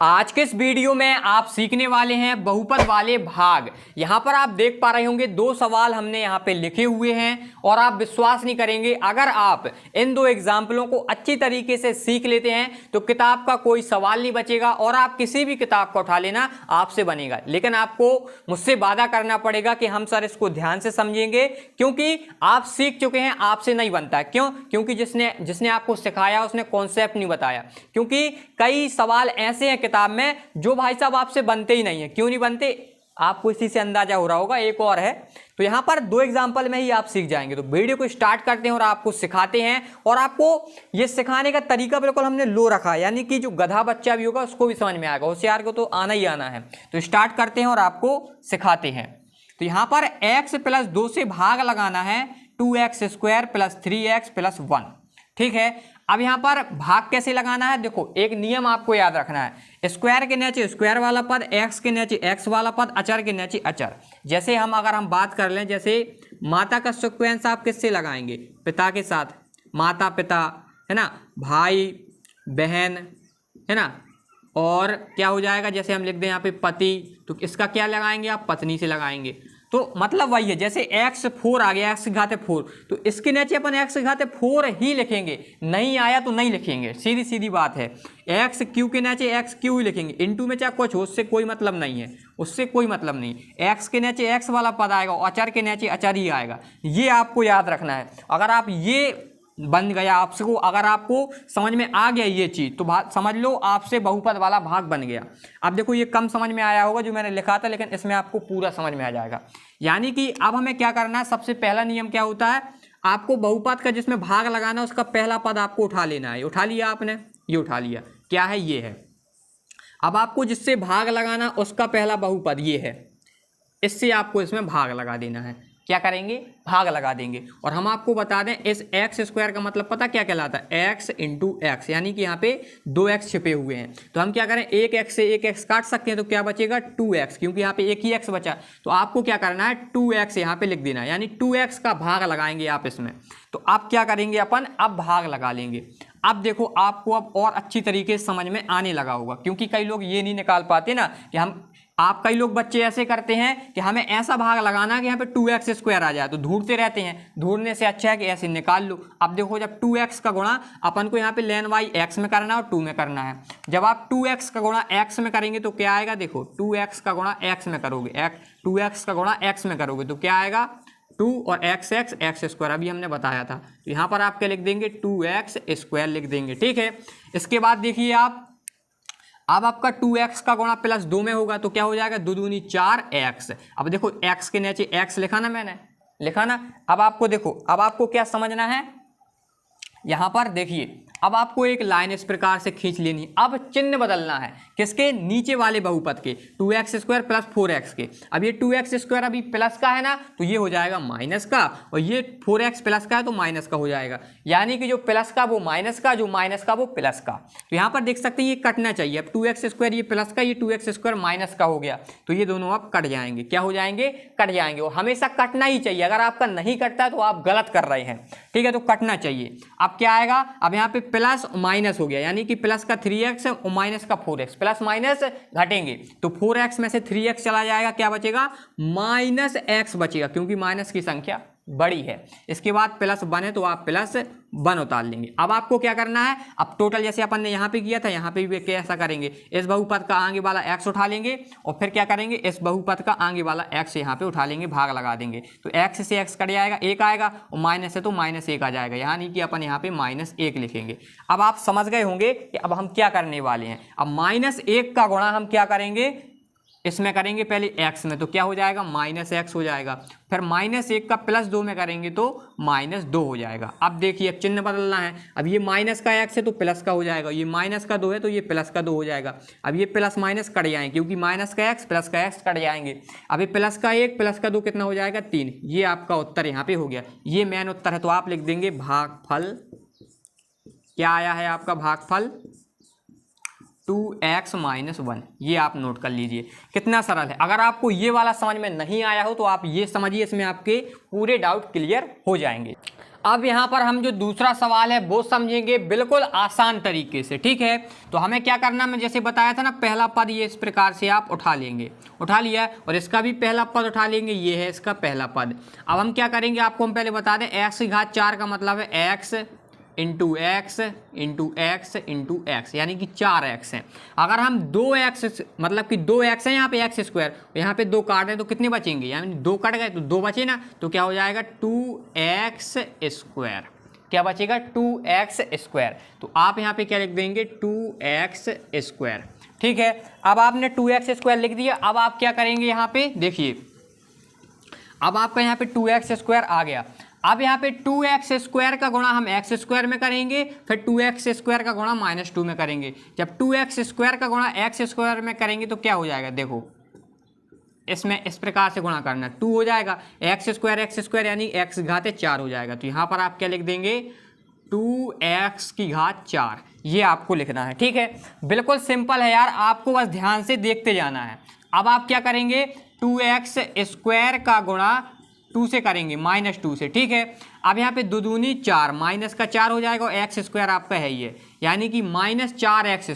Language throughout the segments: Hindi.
आज के इस वीडियो में आप सीखने वाले हैं बहुपद वाले भाग। यहां पर आप देख पा रहे होंगे दो सवाल हमने यहां पे लिखे हुए हैं और आप विश्वास नहीं करेंगे, अगर आप इन दो एग्जाम्पलों को अच्छी तरीके से सीख लेते हैं तो किताब का कोई सवाल नहीं बचेगा और आप किसी भी किताब को उठा लेना आपसे बनेगा। लेकिन आपको मुझसे वादा करना पड़ेगा कि हम सर इसको ध्यान से समझेंगे, क्योंकि आप सीख चुके हैं, आपसे नहीं बनता। क्यों? क्योंकि जिसने आपको सिखाया उसने कॉन्सेप्ट नहीं बताया। क्योंकि कई सवाल ऐसे हैं किताब में जो भाई साहब आपसे बनते ही नहीं है। क्यों नहीं बनते आपको इसी से अंदाजा हो रहा होगा। एक और है, तो यहां पर दो एग्जांपल में ही आप सीख जाएंगे। तो वीडियो को स्टार्ट करते हैं और आपको सिखाते हैं। और आपको ये सिखाने का तरीका बिल्कुल हमने लो रखा है, यानी कि जो गधा बच्चा भी होगा उसको भी समझ में आएगा, होशियार को तो आना ही आना है। तो स्टार्ट करते हैं और आपको सिखाते हैं। तो यहां पर x + 2 से भाग लगाना है 2x² + 3x + 1। ठीक है, अब यहां पर भाग कैसे लगाना है, देखो एक नियम आपको याद रखना है। स्क्वायर के नीचे स्क्वायर वाला पद, एक्स के नीचे एक्स वाला पद, अचर के नीचे अचर। जैसे अगर हम बात कर लें, जैसे माता का सिक्वेंस आप किससे लगाएंगे? पिता के साथ। माता पिता है ना, भाई बहन है ना, और क्या हो जाएगा, जैसे हम लिख दें यहाँ पे पति, तो इसका क्या लगाएंगे आप? पत्नी से लगाएंगे। तो मतलब वही है, जैसे x4 आ गया, x⁴, तो इसके नीचे अपन x⁴ ही लिखेंगे। नहीं आया तो नहीं लिखेंगे, सीधी सीधी बात है। x³ के नीचे x³ ही लिखेंगे। इंटू में चाहे कुछ हो, उससे कोई मतलब नहीं है, उससे कोई मतलब नहीं। x के नीचे x वाला पद आएगा और अचर के नीचे अचर ही आएगा। ये आपको याद रखना है। अगर आप ये बन गया आपको, अगर आपको समझ में आ गया ये चीज़, तो समझ लो आपसे बहुपद वाला भाग बन गया। अब देखो ये कम समझ में आया होगा जो मैंने लिखा था, लेकिन इसमें आपको पूरा समझ में आ जाएगा। यानी कि अब हमें क्या करना है, सबसे पहला नियम क्या होता है, आपको बहुपद का जिसमें भाग लगाना है उसका पहला पद आपको उठा लेना है। उठा लिया आपने, ये उठा लिया, क्या है? ये है। अब आपको जिससे भाग लगाना उसका पहला बहुपद ये है, इससे आपको इसमें भाग लगा देना है। क्या करेंगे? भाग लगा देंगे। और हम आपको बता दें, इस x² का मतलब पता क्या कहलाता है? x × x, यानी कि यहाँ पे 2x छिपे हुए हैं। तो हम क्या करें, एक x से एक x काट सकते हैं, तो क्या बचेगा? 2x, क्योंकि यहाँ पे एक ही x बचा। तो आपको क्या करना है, 2x यहाँ पे लिख देना है, यानी 2x का भाग लगाएंगे आप इसमें। तो आप क्या करेंगे, अपन अब भाग लगा लेंगे। अब देखो आपको अब और अच्छी तरीके से समझ में आने लगा होगा, क्योंकि कई लोग ये नहीं निकाल पाते ना कि कई लोग बच्चे ऐसे करते हैं कि हमें ऐसा भाग लगाना है कि यहाँ पे 2x² आ जाए, तो ढूंढते रहते हैं। ढूंढने से अच्छा है कि ऐसे निकाल लो। अब देखो, जब 2x का गुणा अपन को यहाँ पे लेन वाई x में करना है और 2 में करना है। जब आप 2x का गुणा x में करेंगे तो क्या आएगा? देखो 2x का गुणा x में करोगे, 2x का गुणा x में करोगे तो क्या आएगा? 2 और x² अभी हमने बताया था। तो यहाँ पर आप क्या लिख देंगे? 2x² लिख देंगे। ठीक है, इसके बाद देखिए आप, अब आपका 2x का गुणा +2 में होगा तो क्या हो जाएगा? 2 दूनी 4x। अब देखो x के नीचे x लिखा ना, मैंने लिखा ना। अब आपको देखो, अब आपको क्या समझना है, यहां पर देखिए, अब आपको एक लाइन इस प्रकार से खींच लेनी है। अब चिन्ह बदलना है, किसके? नीचे वाले बहुपद के, 2x² + 4x के। अब ये 2x² अभी प्लस का है ना, तो ये हो जाएगा माइनस का, और ये 4x प्लस का है तो माइनस का हो जाएगा। यानी कि जो प्लस का वो माइनस का, जो माइनस का वो प्लस का। तो यहाँ पर देख सकते हैं ये कटना चाहिए। अब 2x² ये प्लस का, ये 2x² माइनस का हो गया, तो ये दोनों अब कट जाएंगे। क्या हो जाएंगे? कट जाएंगे। और हमेशा कटना ही चाहिए, अगर आपका नहीं कटता है तो आप गलत कर रहे हैं। ठीक है, तो कटना चाहिए। अब क्या आएगा? अब यहाँ पे प्लस माइनस हो गया, यानी कि प्लस का 3x और माइनस का 4x, प्लस माइनस घटेंगे तो 4x में से 3x चला जाएगा, क्या बचेगा? -x बचेगा, क्योंकि माइनस की संख्या बड़ी है। इसके बाद +1 है तो आप +1 उतार लेंगे। अब आपको क्या करना है, अब टोटल जैसे अपन ने यहाँ पे किया था, यहाँ पे भी कैसा करेंगे, इस बहुपद का आगे वाला x उठा लेंगे और फिर क्या करेंगे, इस बहुपद का आगे वाला x यहाँ पे उठा लेंगे, भाग लगा देंगे। तो x से x कट जाएगा, 1 आएगा, और माइनस है तो -1 आ जाएगा, यानी कि अपन यहाँ पे -1 लिखेंगे। अब आप समझ गए होंगे कि अब हम क्या करने वाले हैं। अब -1 का गुणा हम क्या करेंगे, इसमें करेंगे पहले x में, तो क्या हो जाएगा? -x हो जाएगा। फिर -1 का +2 में करेंगे तो -2 हो जाएगा। अब देखिए, अब चिन्ह बदलना है। अब ये माइनस का x है तो प्लस का हो जाएगा, ये माइनस का 2 है तो ये प्लस का 2 हो जाएगा। अब ये प्लस माइनस कट जाएंगे, क्योंकि माइनस का x प्लस का x कट जाएंगे। अब ये प्लस का 1 प्लस का 2 कितना हो जाएगा? 3। ये आपका उत्तर यहाँ पे हो गया, ये मेन उत्तर है। तो आप लिख देंगे भागफल, क्या आया है आपका भागफल? 2x - 1। ये आप नोट कर लीजिए, कितना सरल है। अगर आपको ये वाला समझ में नहीं आया हो तो आप ये समझिए, इसमें आपके पूरे डाउट क्लियर हो जाएंगे। अब यहाँ पर हम जो दूसरा सवाल है वो समझेंगे बिल्कुल आसान तरीके से, ठीक है। तो हमें क्या करना, मैं जैसे बताया था ना, पहला पद ये इस प्रकार से आप उठा लेंगे, उठा लिया, और इसका भी पहला पद उठा लेंगे, ये है इसका पहला पद। अब हम क्या करेंगे, आपको हम पहले बता दें, x की घात 4 का मतलब है x into x into x into x, यानी कि 4x है। अगर हम 2x मतलब कि 2x है यहाँ पे x स्क्वायर, यहाँ पे 2 काट दें तो कितने बचेंगे, यानी 2 कट गए तो 2 बचे ना, तो क्या हो जाएगा 2x स्क्वायर, क्या बचेगा 2x स्क्वायर। तो आप यहाँ पे क्या लिख देंगे 2x स्क्वायर, ठीक है। अब आपने 2x स्क्वायर लिख दिया। अब आप क्या करेंगे, यहाँ पे देखिए, अब आपका यहाँ पे 2x स्क्वायर आ गया। अब यहाँ पे 2x स्क्वायर का गुणा हम x स्क्वायर में करेंगे, फिर 2x स्क्वायर का गुणा -2 में करेंगे। जब 2x स्क्वायर का गुणा x स्क्वायर में करेंगे तो क्या हो जाएगा, देखो इसमें इस प्रकार से गुणा करना, 2 हो जाएगा, x स्क्वायर यानी x घात 4 हो जाएगा। तो यहाँ पर आप क्या लिख देंगे 2x की घात 4, ये आपको लिखना है, ठीक है। बिल्कुल सिंपल है यार, आपको बस ध्यान से देखते जाना है। अब आप क्या करेंगे 2x स्क्वायर का गुणा 2 से करेंगे, -2 से, ठीक है। अब यहाँ पे 2 दूनी 4, माइनस का 4 हो जाएगा, और x स्क्वायर आपका है ये, यानी कि -4x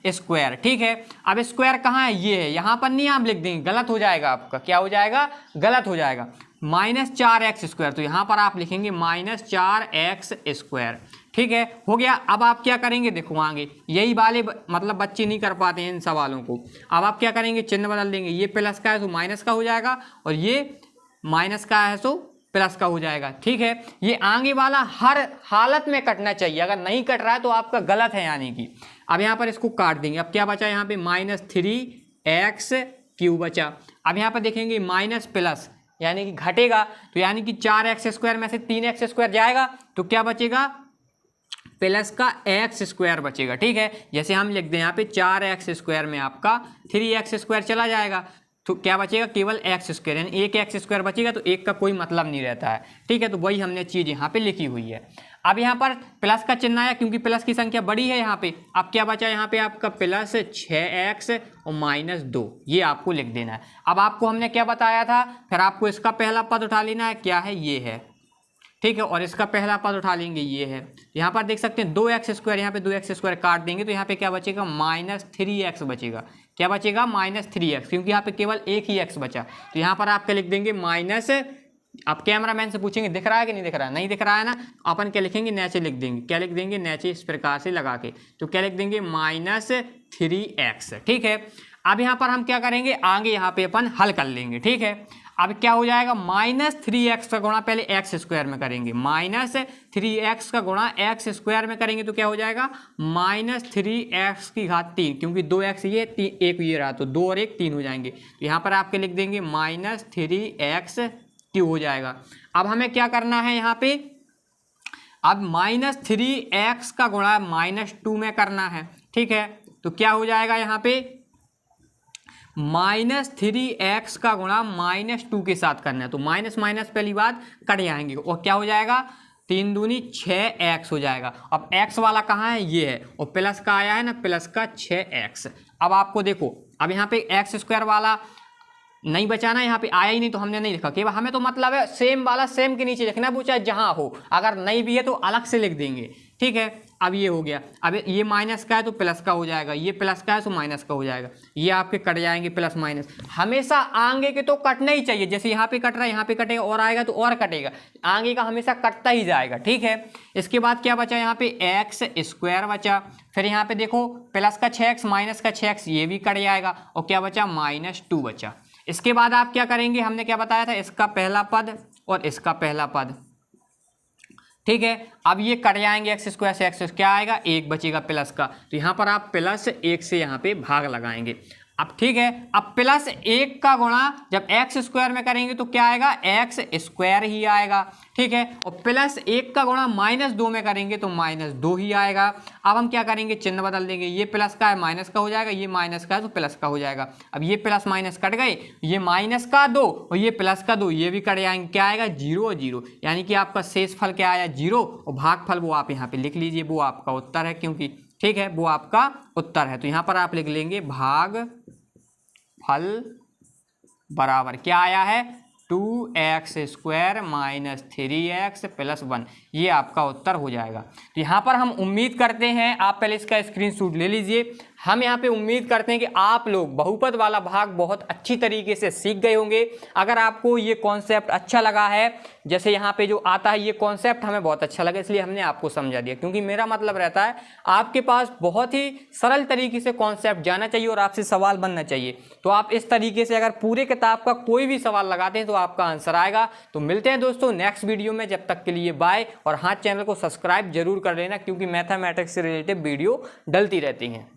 स्क्वायर, ठीक है। अब स्क्वायर कहाँ है, ये है, यहाँ पर नहीं आप लिख देंगे, गलत हो जाएगा आपका, क्या हो जाएगा, गलत हो जाएगा, -4x स्क्वायर। तो यहाँ पर आप लिखेंगे -4x स्क्वायर, ठीक है, हो गया। अब आप क्या करेंगे, देखो आगे यही वाले मतलब बच्चे नहीं कर पाते हैं इन सवालों को। अब आप क्या करेंगे, चिन्ह बदल देंगे, ये प्लस का है तो माइनस का हो जाएगा, और ये माइनस का है तो प्लस का हो जाएगा, ठीक है। ये आगे वाला हर हालत में कटना चाहिए, अगर नहीं कट रहा है तो आपका गलत है, यानी कि। अब यहाँ पर इसको काट देंगे। अब क्या बचा यहाँ पे -3x³ बचा। अब यहाँ पर देखेंगे माइनस प्लस यानी कि घटेगा, तो यानी कि 4x स्क्वायर में से 3x स्क्वायर जाएगा, तो क्या बचेगा प्लस का x स्क्वायर बचेगा, ठीक है। जैसे हम लिख दें यहाँ पे 4x स्क्वायर में आपका 3x स्क्वायर चला जाएगा, तो क्या बचेगा केवल x स्क्वायर, यानी एक x स्क्वायर बचेगा, तो एक का कोई मतलब नहीं रहता है, ठीक है। तो वही हमने चीज़ यहाँ पे लिखी हुई है। अब यहाँ पर प्लस का चिन्ह आया क्योंकि प्लस की संख्या बड़ी है यहाँ पे। अब क्या बचा यहाँ पे आपका प्लस 6x और -2, ये आपको लिख देना है। अब आपको हमने क्या बताया था, फिर आपको इसका पहला पद उठा लेना है, क्या है, ये है, ठीक है, और इसका पहला पद उठा लेंगे, ये है। यहाँ पर देख सकते हैं 2x स्क्वायर, यहाँ पे 2x स्क्वायर काट देंगे तो यहाँ पे क्या बचेगा -3x बचेगा, क्या बचेगा -3x, क्योंकि यहाँ पे केवल एक ही x बचा। तो यहाँ पर आप क्या लिख देंगे माइनस, आप कैमरामैन से पूछेंगे दिख रहा है कि नहीं दिख रहा है, नहीं दिख रहा है ना, अपन क्या लिखेंगे नीचे लिख देंगे, क्या लिख देंगे नीचे इस प्रकार से लगा के, तो क्या लिख देंगे -3x, ठीक है। अब यहाँ पर हम क्या करेंगे, आगे यहाँ पे अपन हल कर लेंगे, ठीक है। अब क्या हो जाएगा -3x का गुणा पहले x स्क्वायर में करेंगे, -3x का गुणा x स्क्वायर में करेंगे तो क्या हो जाएगा -3x की घात 3, क्योंकि 2x ये 1 ये रहा, तो 2 और 1 3 हो जाएंगे। तो यहाँ पर आपके लिख देंगे -3x³ हो जाएगा। अब हमें क्या करना है यहाँ पे, अब -3x का गुणा -2 में करना है, ठीक है। तो क्या हो जाएगा यहाँ पे -3x का गुणा -2 के साथ करना है, तो माइनस माइनस पहली बात कट जाएंगे, और क्या हो जाएगा 3 दूनी 6x हो जाएगा। अब x वाला कहाँ है, ये है, और प्लस का आया है ना, प्लस का 6x। अब आपको देखो, अब यहाँ पे x स्क्वायर वाला नहीं बचाना, यहाँ पे आया ही नहीं तो हमने नहीं लिखा, केवल हमें तो मतलब है सेम वाला सेम के नीचे लिखना, वो चाहे जहाँ हो, अगर नहीं भी है तो अलग से लिख देंगे, ठीक है। अब ये हो गया, अब ये माइनस का है तो प्लस का हो जाएगा, ये प्लस का है तो माइनस का हो जाएगा, ये आपके कट जाएंगे प्लस माइनस। हमेशा आगे के तो कटना ही चाहिए, जैसे यहाँ पे कट रहा है, यहाँ पे कटेगा, और आएगा तो और कटेगा, आगे का हमेशा कटता ही जाएगा, ठीक है। इसके बाद क्या बचा यहाँ पे x स्क्वायर बचा, फिर यहाँ पे देखो प्लस का 6x माइनस का 6x, ये भी कट जाएगा, और क्या बचा -2 बचा। इसके बाद आप क्या करेंगे, हमने क्या बताया था, इसका पहला पद और इसका पहला पद, ठीक है। अब ये कट जाएंगे x स्क्वायर से, x क्या आएगा 1 बचेगा प्लस का, तो यहाँ पर आप +1 से यहाँ पे भाग लगाएंगे। अब ठीक है, अब +1 का गुणा जब x स्क्वायर में करेंगे तो क्या आएगा x स्क्वायर ही आएगा, ठीक है। और +1 का गुणा -2 में करेंगे तो -2 ही आएगा। अब हम क्या करेंगे, चिन्ह बदल देंगे, ये प्लस का है माइनस का हो जाएगा, ये माइनस का है तो प्लस का हो जाएगा। अब ये प्लस माइनस कट गए, ये -2 और ये +2, ये भी कट जाएंगे, क्या आएगा 0 और 0, यानी कि आपका शेष फल क्या आया 0, और भागफल वो आप यहाँ पे लिख लीजिए, वो आपका उत्तर है, क्योंकि ठीक है वो आपका उत्तर है। तो यहाँ पर आप लिख लेंगे भाग फल बराबर क्या आया है 2x² माइनस 3x प्लस 1, ये आपका उत्तर हो जाएगा। तो यहाँ पर हम उम्मीद करते हैं, आप पहले इसका स्क्रीनशॉट ले लीजिए। हम यहाँ पे उम्मीद करते हैं कि आप लोग बहुपद वाला भाग बहुत अच्छी तरीके से सीख गए होंगे। अगर आपको ये कॉन्सेप्ट अच्छा लगा है, जैसे यहाँ पे जो आता है ये कॉन्सेप्ट हमें बहुत अच्छा लगा, इसलिए हमने आपको समझा दिया, क्योंकि मेरा मतलब रहता है आपके पास बहुत ही सरल तरीके से कॉन्सेप्ट जाना चाहिए और आपसे सवाल बनना चाहिए। तो आप इस तरीके से अगर पूरे किताब का कोई भी सवाल लगाते हैं तो आपका आंसर आएगा। तो मिलते हैं दोस्तों नेक्स्ट वीडियो में, जब तक के लिए बाय। और हाँ, चैनल को सब्सक्राइब जरूर कर लेना, क्योंकि मैथमेटिक्स से रिलेटेड वीडियो डलती रहती हैं।